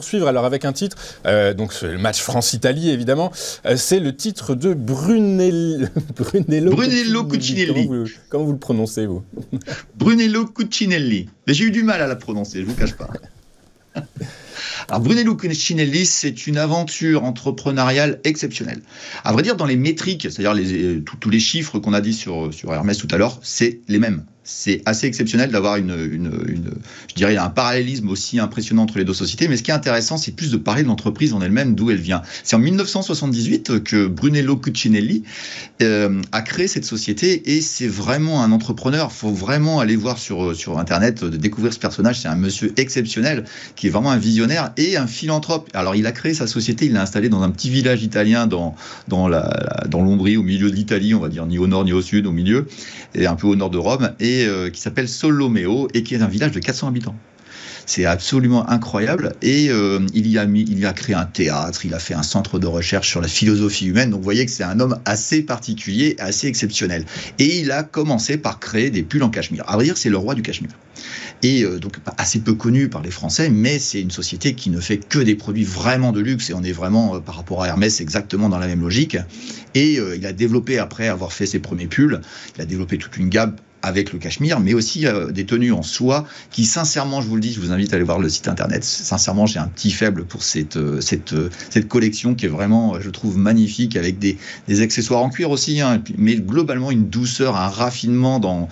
poursuivre alors avec un titre, donc le match France-Italie évidemment, c'est le titre de Brunello Cucinelli. Comment vous le prononcez, vous? Brunello Cucinelli. Mais j'ai eu du mal à la prononcer, je ne vous cache pas. Alors Brunello Cucinelli, c'est une aventure entrepreneuriale exceptionnelle. À vrai dire, dans les métriques, c'est-à-dire tous les chiffres qu'on a dit sur Hermès tout à l'heure, c'est les mêmes. C'est assez exceptionnel d'avoir je dirais, un parallélisme aussi impressionnant entre les deux sociétés. Mais ce qui est intéressant, c'est plus de parler de l'entreprise en elle-même, d'où elle vient. C'est en 1978 que Brunello Cucinelli a créé cette société et c'est vraiment un entrepreneur. Il faut vraiment aller voir sur Internet, de découvrir ce personnage. C'est un monsieur exceptionnel qui est vraiment un visionnaire et un philanthrope. Alors, il a créé sa société, il l'a installée dans un petit village italien dans l'Ombrie, au milieu de l'Italie, on va dire, ni au nord ni au sud, au milieu, et un peu au nord de Rome. Et qui s'appelle Solomeo et qui est un village de 400 habitants. C'est absolument incroyable et il y a créé un théâtre, il a fait un centre de recherche sur la philosophie humaine, donc vous voyez que c'est un homme assez particulier, assez exceptionnel. Et il a commencé par créer des pulls en cachemire. À vrai dire, c'est le roi du cachemire. Et donc assez peu connu par les Français, mais c'est une société qui ne fait que des produits vraiment de luxe et on est vraiment, par rapport à Hermès, exactement dans la même logique. Et il a développé, après avoir fait ses premiers pulls, il a développé toute une gamme avec le cachemire, mais aussi des tenues en soie qui, sincèrement, je vous le dis, je vous invite à aller voir le site internet. Sincèrement, j'ai un petit faible pour cette collection qui est vraiment, je trouve, magnifique, avec des accessoires en cuir aussi, hein, mais globalement une douceur, un raffinement dans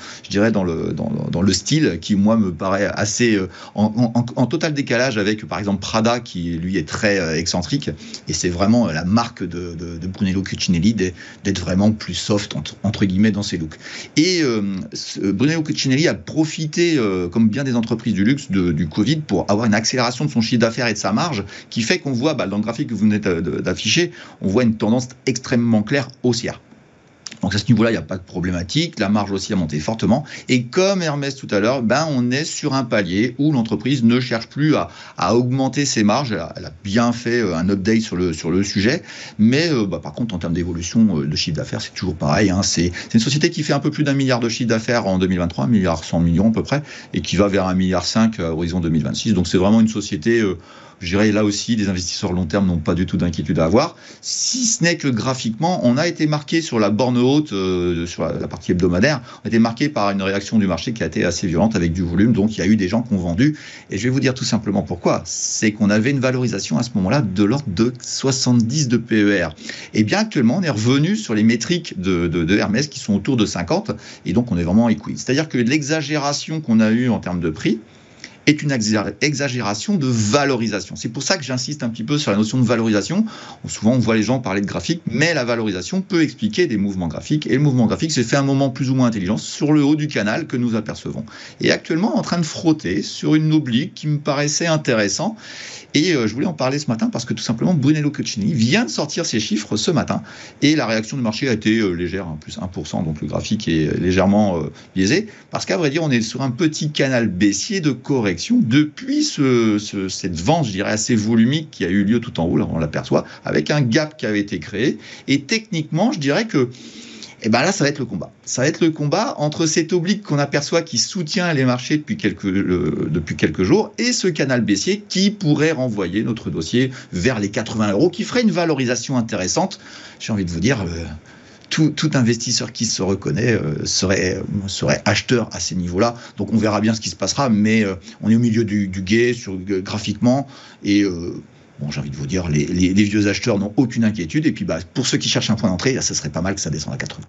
le style qui, moi, me paraît assez en total décalage avec, par exemple, Prada, qui, lui, est très excentrique. Et c'est vraiment la marque de Brunello Cucinelli d'être vraiment plus soft, entre guillemets, dans ses looks. Et Brunello Cucinelli a profité, comme bien des entreprises du luxe, du Covid pour avoir une accélération de son chiffre d'affaires et de sa marge, qui fait qu'on voit, dans le graphique que vous venez d'afficher, on voit une tendance extrêmement claire haussière. Donc à ce niveau-là, il n'y a pas de problématique. La marge aussi a monté fortement. Et comme Hermès tout à l'heure, on est sur un palier où l'entreprise ne cherche plus à augmenter ses marges. Elle a bien fait un update sur le sujet. Mais par contre, en termes d'évolution de chiffre d'affaires, c'est toujours pareil, hein. C'est une société qui fait un peu plus d'1 milliard de chiffre d'affaires en 2023, 1,1 milliard à peu près, et qui va vers 1,5 milliard à horizon 2026. Donc c'est vraiment une société... je dirais là aussi, les investisseurs long terme n'ont pas du tout d'inquiétude à avoir. Si ce n'est que graphiquement, on a été marqué sur la borne haute, sur la partie hebdomadaire, on a été marqué par une réaction du marché qui a été assez violente avec du volume. Donc il y a eu des gens qui ont vendu. Et je vais vous dire tout simplement pourquoi. C'est qu'on avait une valorisation à ce moment-là de l'ordre de 70 de PER. Et bien actuellement, on est revenu sur les métriques de Hermès qui sont autour de 50. Et donc on est vraiment équilibré. C'est-à-dire que l'exagération qu'on a eue en termes de prix est une exagération de valorisation. C'est pour ça que j'insiste un petit peu sur la notion de valorisation. Souvent, on voit les gens parler de graphique, mais la valorisation peut expliquer des mouvements graphiques. Et le mouvement graphique s'est fait un moment plus ou moins intelligent sur le haut du canal que nous apercevons. Et actuellement, en train de frotter sur une oblique qui me paraissait intéressant. Et je voulais en parler ce matin parce que tout simplement, Brunello Cucinelli vient de sortir ses chiffres ce matin. Et la réaction du marché a été légère, hein, plus 1%. Donc le graphique est légèrement biaisé. Parce qu'à vrai dire, on est sur un petit canal baissier de correction depuis cette vente, je dirais, assez volumique qui a eu lieu tout en haut, là on l'aperçoit, avec un gap qui avait été créé. Et techniquement, je dirais que là, ça va être le combat. Ça va être le combat entre cette oblique qu'on aperçoit qui soutient les marchés depuis quelques jours et ce canal baissier qui pourrait renvoyer notre dossier vers les 80 €, qui ferait une valorisation intéressante. J'ai envie de vous dire... Tout investisseur qui se reconnaît serait acheteur à ces niveaux-là. Donc on verra bien ce qui se passera, mais on est au milieu du gué graphiquement. Et j'ai envie de vous dire, les vieux acheteurs n'ont aucune inquiétude. Et puis pour ceux qui cherchent un point d'entrée, ça serait pas mal que ça descende à 80.